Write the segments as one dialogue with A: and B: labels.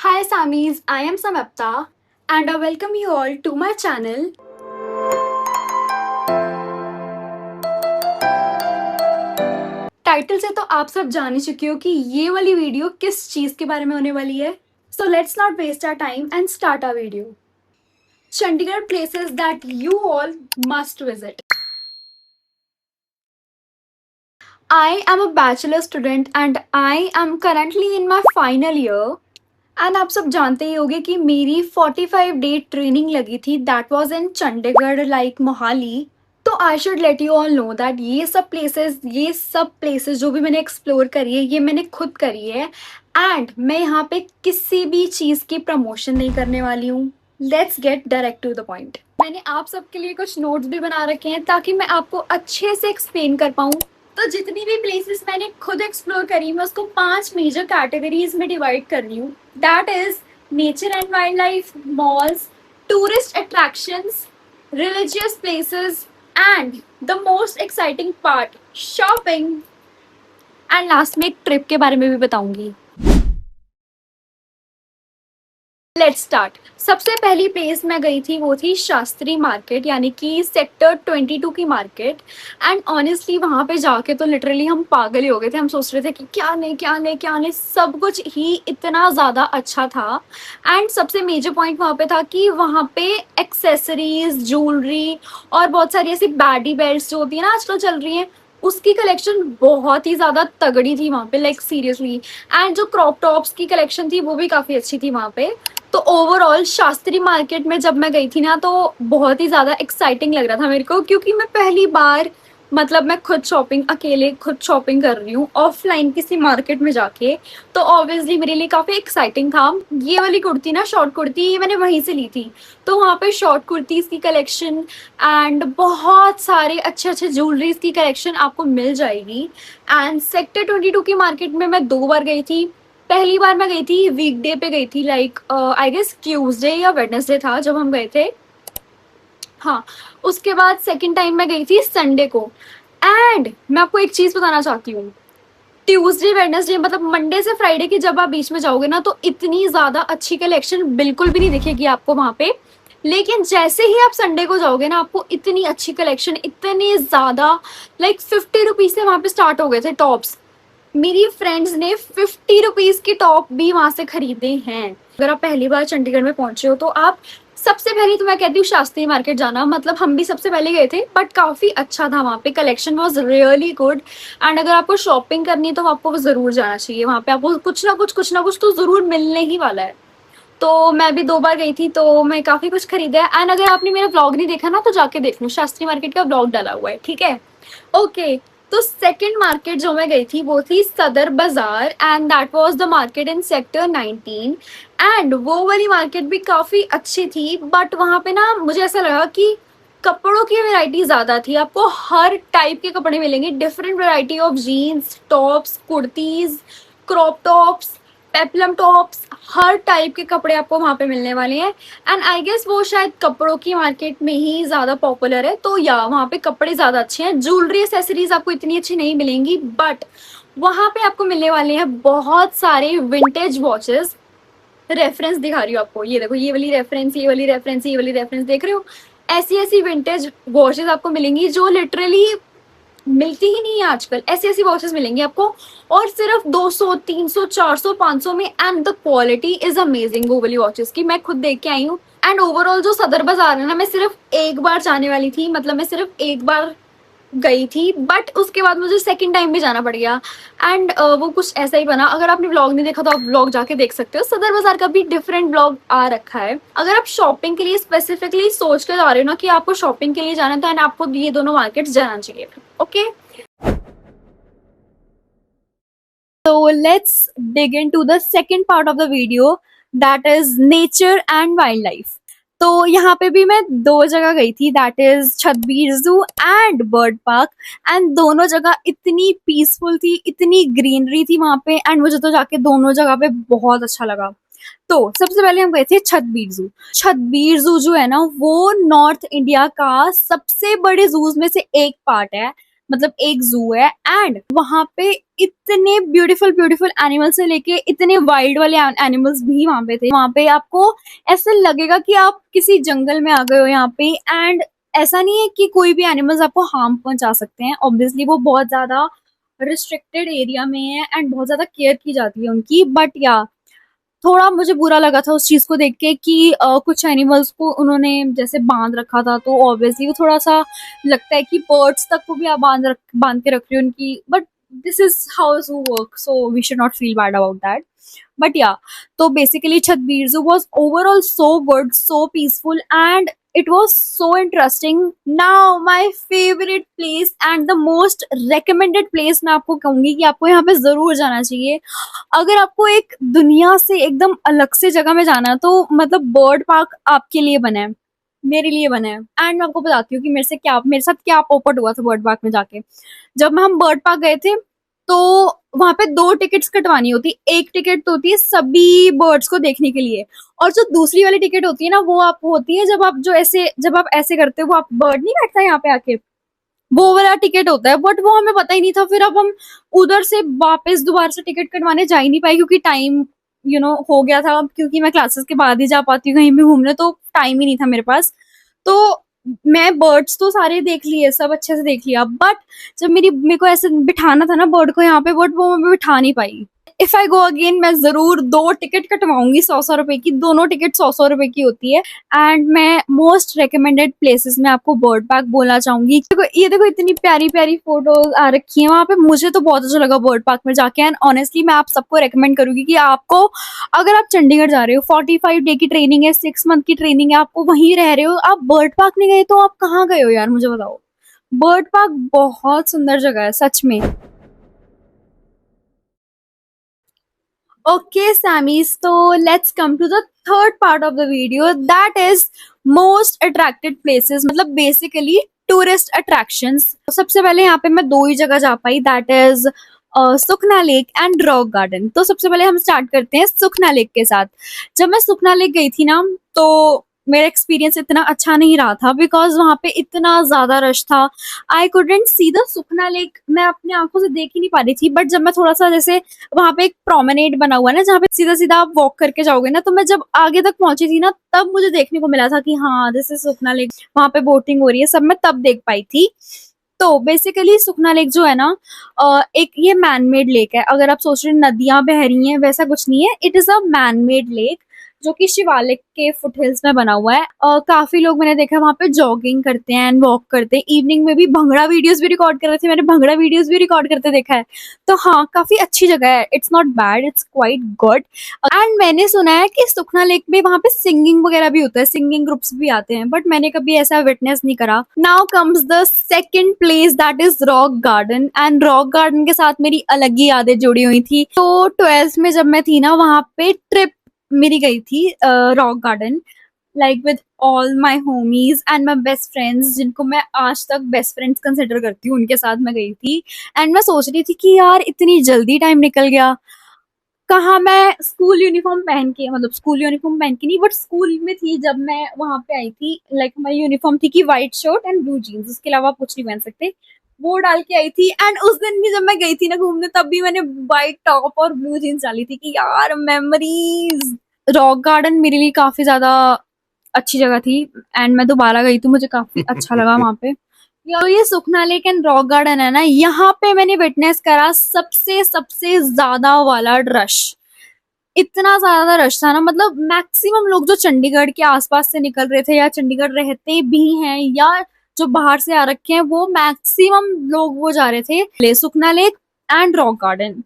A: Hi Samis, I am Samapta and I welcome you all to my channel. Title से तो आप सब जान ही चुके हो कि ये वाली वीडियो किस चीज के बारे में होने वाली है. So let's not waste our time and start our video. Chandigarh places that you all must visit. I am a bachelor student and I am currently in my final year. And आप सब जानते ही होंगे कि मेरी 45 day training लगी थी that was in Chandigarh like Mohali. तो I should let you all know that ये सब प्लेसेस जो भी मैंने एक्सप्लोर करी है ये मैंने खुद करी है. एंड मैं यहाँ पे किसी भी चीज़ की प्रमोशन नहीं करने वाली हूँ. Let's get direct to the point. मैंने आप सबके लिए कुछ नोट्स भी बना रखे हैं ताकि मैं आपको अच्छे से एक्सप्लेन कर पाऊँ. तो जितनी भी प्लेसेस मैंने खुद एक्सप्लोर करी मैं उसको 5 मेजर कैटेगरीज में डिवाइड कर रही हूँ. That is nature and wild life, malls, tourist attractions, religious places, and the most exciting part, shopping. And last में एक ट्रिप के बारे में भी बताऊंगी. Let's start. सबसे पहली प्लेस मैं गई थी वो थी शास्त्री मार्केट यानी कि सेक्टर 22 की मार्केट. एंड ऑनेस्टली वहाँ पे जाके तो लिटरली हम पागल ही हो गए थे. हम सोच रहे थे कि क्या नहीं क्या नहीं क्या नहीं, सब कुछ ही इतना ज़्यादा अच्छा था. एंड सबसे मेजर पॉइंट वहाँ पे था कि वहाँ पे एक्सेसरीज, ज्वेलरी और बहुत सारी ऐसी बैडी बेल्ट्स जो होती है ना आजकल चल रही हैं उसकी कलेक्शन बहुत ही ज़्यादा तगड़ी थी वहाँ पे, लाइक सीरियसली. एंड जो क्रॉप टॉप्स की कलेक्शन थी वो भी काफ़ी अच्छी थी वहाँ पे. तो ओवरऑल शास्त्री मार्केट में जब मैं गई थी ना तो बहुत ही ज़्यादा एक्साइटिंग लग रहा था मेरे को, क्योंकि मैं पहली बार मतलब मैं खुद शॉपिंग कर रही हूँ ऑफलाइन किसी मार्केट में जाके. तो ऑब्वियसली मेरे लिए काफ़ी एक्साइटिंग था. ये वाली कुर्ती ना, शॉर्ट कुर्ती, ये मैंने वहीं से ली थी. तो वहाँ पे शॉर्ट कुर्तीज़ की कलेक्शन एंड बहुत सारे अच्छे अच्छे ज्वेलरीज की कलेक्शन आपको मिल जाएगी. एंड सेक्टर 22 की मार्केट में मैं 2 बार गई थी. पहली बार मैं गई थी वीकडे पे गई थी, लाइक आई गेस ट्यूसडे या वेडनेसडे था जब हम गए थे. हाँ, उसके बाद सेकंड टाइम मैं गई थी संडे को. एंड मैं आपको एक चीज़ बताना चाहती हूँ. ट्यूसडे वेडनेसडे मतलब मंडे से फ्राइडे की जब आप बीच में जाओगे ना तो इतनी ज़्यादा अच्छी कलेक्शन बिल्कुल भी नहीं दिखेगी आपको वहाँ पे. लेकिन जैसे ही आप संडे को जाओगे ना आपको इतनी अच्छी कलेक्शन, इतनी ज़्यादा, लाइक 50 रुपीज़ से वहाँ पे स्टार्ट हो गए थे टॉप्स. मेरी फ्रेंड्स ने 50 रुपीज़ के टॉप भी वहाँ से खरीदे हैं. अगर आप पहली बार चंडीगढ़ में पहुंचे हो तो आप सबसे पहले तो मैं कहती हूँ शास्त्री मार्केट जाना. मतलब हम भी सबसे पहले गए थे बट काफ़ी अच्छा था वहाँ पे, collection was really good. And अगर आपको शॉपिंग करनी है तो आपको ज़रूर जाना चाहिए. वहाँ पे आपको कुछ ना कुछ तो ज़रूर मिलने ही वाला है. तो मैं भी 2 बार गई थी तो मैं काफ़ी कुछ खरीदा है. एंड अगर आपने मेरा ब्लॉग नहीं देखा ना तो जाके देख लो, शास्त्री मार्केट का ब्लॉग डाला हुआ है, ठीक है. ओके. तो सेकंड मार्केट जो मैं गई थी वो थी सदर बाजार and that was the market in sector 19. And वो वाली मार्केट भी काफ़ी अच्छी थी बट वहाँ पे ना मुझे ऐसा लगा कि कपड़ों की वैरायटी ज़्यादा थी. आपको हर टाइप के कपड़े मिलेंगे, different variety of jeans, tops, kurtis, crop tops, peplum tops, हर टाइप के कपड़े आपको वहाँ पे मिलने वाले हैं. एंड आई गेस वो शायद कपड़ों की मार्केट में ही ज़्यादा पॉपुलर है. तो या वहाँ पे कपड़े ज़्यादा अच्छे हैं. ज्वेलरी एसेसरीज आपको इतनी अच्छी नहीं मिलेंगी बट वहाँ पे आपको मिलने वाले हैं बहुत सारे विंटेज वॉचेस. रेफरेंस दिखा रही हूँ आपको, ये देखो, ये वाली रेफरेंस, ये वाली रेफरेंस, ये वाली रेफरेंस देख रहे हो. ऐसी ऐसी विंटेज वॉचेस आपको मिलेंगी जो लिटरली मिलती ही नहीं है आजकल. ऐसी ऐसी वॉचेस मिलेंगी आपको और सिर्फ 200, 300, 400, 500 में. And the quality is amazing वो वाली वॉचेस की. मैं खुद देख के आई हूँ. एंड ओवरऑल जो सदर बाजार है ना, मैं सिर्फ एक बार जाने वाली थी, मतलब मैं सिर्फ एक बार गई थी बट उसके बाद मुझे सेकंड टाइम भी जाना पड़ गया. एंड वो कुछ ऐसा ही बना. अगर आपने व्लॉग नहीं देखा तो आप व्लॉग जाके देख सकते हो. सदर बाजार का भी डिफरेंट व्लॉग आ रखा है. अगर आप शॉपिंग के लिए स्पेसिफिकली सोच कर जा रहे हो ना कि आपको शॉपिंग के लिए जाना है तो एंड आपको ये दोनों मार्केट जाना चाहिए. Okay, so let's dig into the second part of the video, that is nature and wildlife. तो यहाँ पे भी मैं 2 जगह गई थी, दैट इज छतबीर जू एंड बर्ड पार्क. एंड दोनों जगह इतनी पीसफुल थी, इतनी ग्रीनरी थी वहाँ पे. एंड मुझे तो जाके दोनों जगह पे बहुत अच्छा लगा. तो सबसे पहले हम गए थे छतबीर जू. छतबीर जू जो है ना वो नॉर्थ इंडिया का सबसे बड़े जूज में से एक पार्ट है, मतलब एक जू है. एंड वहाँ पे इतने ब्यूटीफुल ब्यूटीफुल एनिमल से लेके इतने वाइल्ड वाले एनिमल्स भी वहां पे थे। वहां पे आपको ऐसा लगेगा कि आप किसी जंगल में आ गए हो यहाँ पे। एंड ऐसा नहीं है कि कोई भी एनिमल्स आपको हार्म पहुंचा सकते हैं, ऑब्वियसली वो बहुत ज्यादा रिस्ट्रिक्टेड एरिया में है एंड बहुत ज्यादा केयर की जाती है उनकी। बट या थोड़ा मुझे बुरा लगा था उस चीज को देख के कि कुछ एनिमल्स को उन्होंने जैसे बांध रखा था, तो ऑब्वियसली वो थोड़ा सा लगता है कि बर्ड्स तक को भी आप बांध के रख रहे हो उनकी। But this is how zoo work, so we should not feel bad about that. But yeah, तो basically Chhatbir Zoo was overall so good, so peaceful, and it was so interesting. Now my favorite place and the most recommended place मैं आपको कहूंगी कि आपको यहाँ पे जरूर जाना चाहिए अगर आपको एक दुनिया से एकदम अलग से जगह में जाना है। तो मतलब बर्ड पार्क आपके लिए बना है, मेरे लिए बना है। एंड मैं आपको बताती हूँ कि मेरे साथ क्या पोपट हुआ था बर्ड पार्क में जाके। जब हम बर्ड पार्क गए थे तो वहां पे 2 टिकट्स कटवानी होती। एक टिकट तो होती है सभी बर्ड्स को देखने के लिए, और जो दूसरी वाली टिकट होती है ना, वो आप होती है जब आप ऐसे करते हो, वो आप बर्ड नहीं बैठता यहाँ पे आके, वो वाला टिकट होता है। बट वो हमें पता ही नहीं था। फिर अब हम उधर से वापस दोबारा से टिकट कटवाने जा ही नहीं पाए क्योंकि टाइम हो गया था। क्योंकि मैं क्लासेस के बाद ही जा पाती हूँ कहीं भी घूमने, तो टाइम ही नहीं था मेरे पास। तो मैं बर्ड्स तो सारे देख लिए, सब अच्छे से देख लिया। बट जब मेरे को ऐसे बिठाना था ना बर्ड को यहाँ पे, बट वो मैं बिठा नहीं पाई। इफ आई गो अगेन मैं जरूर 2 टिकट कटवाऊंगी 100-100 रुपए की। दोनों टिकट 100-100 रुपए की होती है। एंड मैं मोस्ट रिकमेंडेड प्लेसेस में आपको बर्ड पार्क बोलना चाहूंगी। ये देखो इतनी प्यारी प्यारी फोटोज आ रखी है वहां पे। मुझे तो बहुत अच्छा लगा बर्ड पार्क में जाके। एंड ऑनेस्टली मैं आप सबको रेकमेंड करूंगी कि आपको, अगर आप चंडीगढ़ जा रहे हो, 45 डे की ट्रेनिंग है, 6 मंथ की ट्रेनिंग है, आपको वहीं रह रहे हो, आप बर्ड पार्क नहीं गए तो आप कहाँ गए हो यार, मुझे बताओ। बर्ड पार्क बहुत सुंदर जगह है सच में। Okay, Sammy. So let's come to the third part of the video. That is most attracted places. मतलब basically tourist attractions. सबसे पहले यहाँ पे मैं 2 ही जगह जा पाई. That is Sukhna lake and rock garden. तो सबसे पहले हम स्टार्ट करते हैं सुखना लेक के साथ। जब मैं सुखना लेक गई थी ना, तो मेरा एक्सपीरियंस इतना अच्छा नहीं रहा था बिकॉज वहां पे इतना ज्यादा रश था। I couldn't see the Sukhna lake, मैं अपनी आंखों से देख ही नहीं पा रही थी। बट जब मैं थोड़ा सा जैसे, वहां पे एक प्रोमेनेड बना हुआ है ना, जहाँ पे सीधा सीधा आप वॉक करके जाओगे ना, तो मैं जब आगे तक पहुंची थी ना, तब मुझे देखने को मिला था कि हाँ दिस इज सुखना लेक। वहां पे बोटिंग हो रही है, सब मैं तब देख पाई थी। तो बेसिकली सुखना लेक जो है ना, एक ये मैन मेड लेक है। अगर आप सोच रहे हैं नदियां बह रही हैं, वैसा कुछ नहीं है। It is a man made lake जो कि शिवालिक के फुट हिल्स में बना हुआ है। काफी लोग मैंने देखा वहां पे जॉगिंग करते हैं एंड वॉक करते हैं। इवनिंग में भी भंगड़ा वीडियोस भी रिकॉर्ड कर रहे थे, मैंने भंगड़ा वीडियोस भी रिकॉर्ड करते देखा है। तो हाँ, काफी अच्छी जगह है। It's not bad, it's quite good. And मैंने सुना है कि सुखना लेक में वहां पे सिंगिंग वगैरह भी होता है, सिंगिंग ग्रुप्स भी आते हैं। बट मैंने कभी ऐसा विटनेस नहीं करा। Now comes the second place, that is rock garden. And rock garden के साथ मेरी अलग ही यादें जुड़ी हुई थी। तो 12th में जब मैं थी ना, वहां पे ट्रिप मेरी गई थी rock garden, like with all my homies and my best friends, जिनको मैं आज तक बेस्ट फ्रेंड्स कंसिडर करती हूँ, उनके साथ मैं गई थी। एंड मैं सोच रही थी कि यार इतनी जल्दी टाइम निकल गया। कहाँ मैं स्कूल यूनिफॉर्म पहन के, मतलब स्कूल यूनिफॉर्म पहन के नहीं, बट स्कूल में थी जब मैं वहां पे आई थी। लाइक हमारी यूनिफॉर्म थी कि white shirt and blue jeans, उसके अलावा आप कुछ नहीं पहन सकते। वो डाल के आई थी। एंड उस दिन भी जब मैं गई थी ना घूमने, तब भी मैंने व्हाइट टॉप और ब्लू जीन्स डाली थी कि यार मेमोरीज। रॉक गार्डन मेरे लिए काफी ज्यादा अच्छी जगह थी एंड मैं दोबारा गई तो मुझे काफी अच्छा लगा वहां पे। तो ये सुखना लेक एंड रॉक गार्डन है ना, यहाँ पे मैंने विटनेस करा सबसे सबसे ज्यादा वाला रश। इतना ज्यादा रश था ना, मतलब मैक्सिमम लोग जो चंडीगढ़ के आसपास से निकल रहे थे या चंडीगढ़ रहते भी हैं या जो बाहर से आ रखे हैं, वो मैक्सिमम लोग वो जा रहे थे Sukhna lake and rock garden.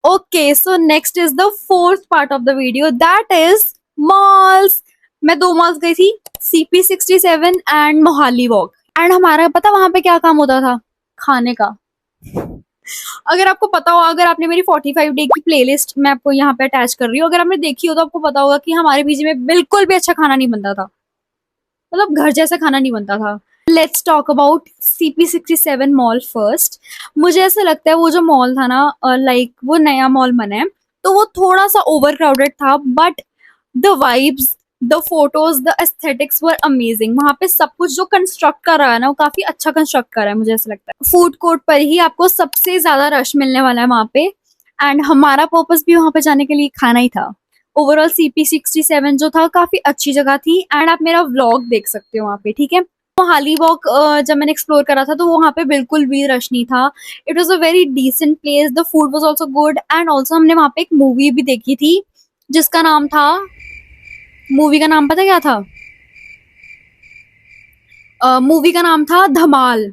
A: Okay, so next is the fourth part of the video, that is malls. मैं 2 मॉल्स गई थी, CP67 and Mohali walk. And हमारा पता वहां पे क्या काम होता था? खाने का। अगर आपको पता हो, अगर आपने मेरी 45 डे की प्लेलिस्ट मैं आपको यहाँ पे अटैच कर रही हूँ, अगर आपने देखी हो तो आपको पता होगा कि हमारे पीजी में बिल्कुल भी अच्छा खाना नहीं बनता था। मतलब घर जैसा खाना नहीं बनता था। Let's talk about CP67 mall first. मुझे ऐसा लगता है वो जो मॉल था ना, लाइक वो नया मॉल बना है, तो वो थोड़ा सा ओवर क्राउडेड था, but the vibes the photos, the aesthetics were amazing. वहाँ पे सब कुछ जो कंस्ट्रक्ट कर रहा है ना, वो काफी अच्छा कंस्ट्रक्ट कर रहा है, मुझे ऐसा लगता है। फूड कोर्ट पर ही आपको सबसे ज्यादा रश मिलने वाला है वहाँ पे, एंड हमारा पर्पस भी वहाँ पे जाने के लिए खाना ही था। ओवरऑल CP67 जो था काफी अच्छी जगह थी, एंड आप मेरा व्लॉग देख सकते हो वहाँ पे, ठीक है। मोहाली वॉक जब मैंने एक्सप्लोर करा था तो वहाँ पे बिल्कुल भी रश नहीं था। It was a very decent place, the food was also good, and also हमने वहाँ पे एक मूवी भी देखी थी जिसका नाम था, मूवी का नाम पता क्या था? मूवी का नाम था धमाल।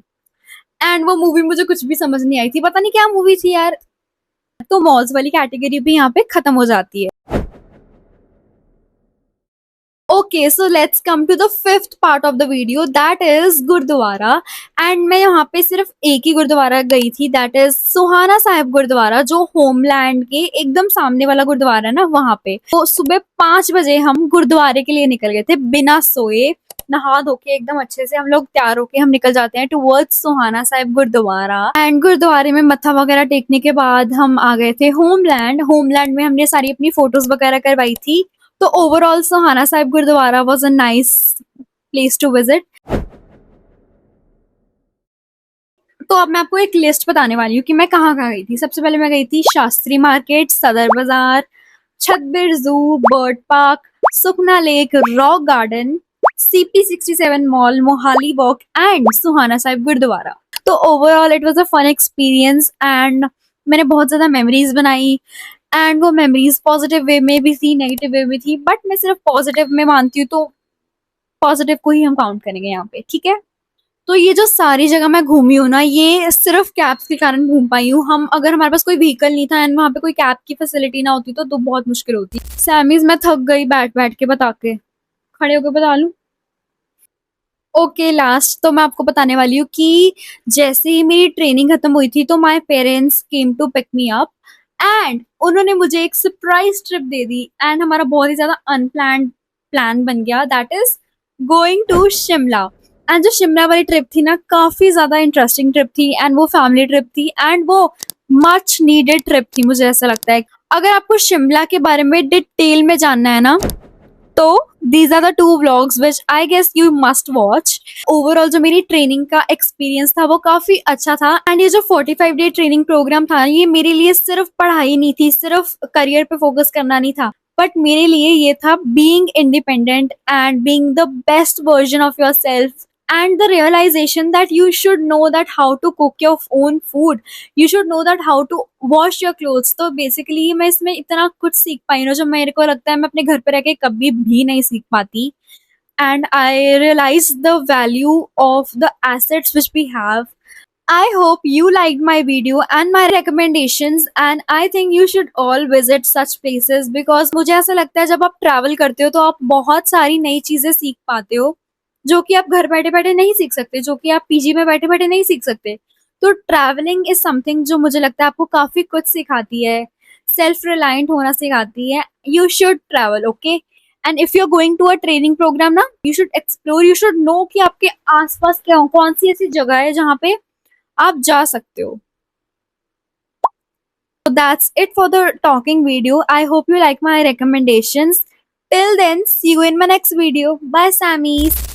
A: एंड वो मूवी मुझे कुछ भी समझ नहीं आई थी, पता नहीं क्या मूवी थी यार। तो मॉल्स वाली कैटेगरी भी यहाँ पे खत्म हो जाती है। Okay, so let's come to the fifth part of the video, that is gurdwara. And मैं यहाँ पे सिर्फ एक ही गुरुद्वारा गई थी, दैट इज सुहाना साहिब गुरुद्वारा, जो होमलैंड के एकदम सामने वाला गुरुद्वारा है ना, वहाँ पे। तो सुबह 5 बजे हम गुरुद्वारे के लिए निकल गए थे बिना सोए, नहा धो के एकदम अच्छे से हम लोग तैयार होके हम निकल जाते हैं टुवर्ड्स सुहाना साहिब गुरुद्वारा। एंड गुरुद्वारे में मत्था वगैरह टेकने के बाद हम आ गए थे होमलैंड। होमलैंड में हमने सारी अपनी फोटोज वगैरह करवाई थी। तो overall Suhana Sahib Gurdwara was a nice place to visit. तो अब मैं आपको एक लिस्ट बताने वाली हूँ कि मैं कहाँ कहाँ गई थी। सबसे पहले मैं गई थी शास्त्री मार्केट, सदर Bazaar, Chhatbir zoo, bird park, Sukhna lake, rock garden, CP67 mall, Mohali walk and Sohana Sahib Gurudwara. तो overall it was a fun experience, and मैंने बहुत ज्यादा मेमोरीज बनाई। एंड वो मेमोरीज पॉजिटिव वे में भी थी, नेगेटिव वे में थी, बट मैं सिर्फ पॉजिटिव में मानती हूँ, तो पॉजिटिव को ही हम काउंट करेंगे यहाँ पे, ठीक है। तो ये जो सारी जगह मैं घूमी हूँ ना, ये सिर्फ कैब्स के कारण घूम पाई हूँ। हम अगर हमारे पास कोई व्हीकल नहीं था एंड वहाँ पे कोई कैब की फैसिलिटी ना होती तो बहुत मुश्किल होती। सैमीज मैं थक गई बैठ बैठ के बता के, खड़े होकर बता लूं? ओके, लास्ट तो मैं आपको बताने वाली हूँ कि जैसे ही मेरी ट्रेनिंग खत्म हुई थी तो my parents came to pick me up, and उन्होंने मुझे एक सरप्राइज ट्रिप दे दी। एंड हमारा बहुत ही ज्यादा अनप्लान्ड प्लान बन गया, that is going to Shimla. And जो शिमला वाली ट्रिप थी ना, काफी ज्यादा इंटरेस्टिंग ट्रिप थी, एंड वो फैमिली ट्रिप थी, एंड वो मच नीडेड ट्रिप थी, मुझे ऐसा लगता है। अगर आपको शिमला के बारे में डिटेल में जानना है ना, तो these are the two vlogs which I guess you must watch. Overall जो मेरी ट्रेनिंग का एक्सपीरियंस था वो काफी अच्छा था, एंड ये जो 45 डे ट्रेनिंग प्रोग्राम था, ये मेरे लिए सिर्फ पढ़ाई नहीं थी, सिर्फ करियर पे फोकस करना नहीं था, बट मेरे लिए ये था being independent and being the best version of your self, and the realization that you should know that how to cook your own food, you should know that how to wash your clothes। तो basically मैं इसमें इतना कुछ सीख पाई ना, जो मेरे को लगता है मैं अपने घर पे रह के कभी भी नहीं सीख पाती। And I realise the value of the assets which we have. I hope you liked my video and my recommendations, and I think you should all visit such places because मुझे ऐसा लगता है जब आप ट्रैवल करते हो तो आप बहुत सारी नई चीजें सीख पाते हो, जो कि आप घर बैठे बैठे नहीं सीख सकते, जो कि आप PG में बैठे बैठे नहीं सीख सकते। तो ट्रैवलिंग इज समथिंग जो मुझे लगता है आपको काफी कुछ सिखाती है, सेल्फ रिलायंट होना सिखाती है। You should travel, okay. And if you are going to a training program ना, you should explore, you should know कि आपके आसपास क्या कौन सी ऐसी जगह है जहाँ पे आप जा सकते हो। So that's it for the talking video. I hope you like my recommendations. Till then, see you in my next video. Bye, Sammys.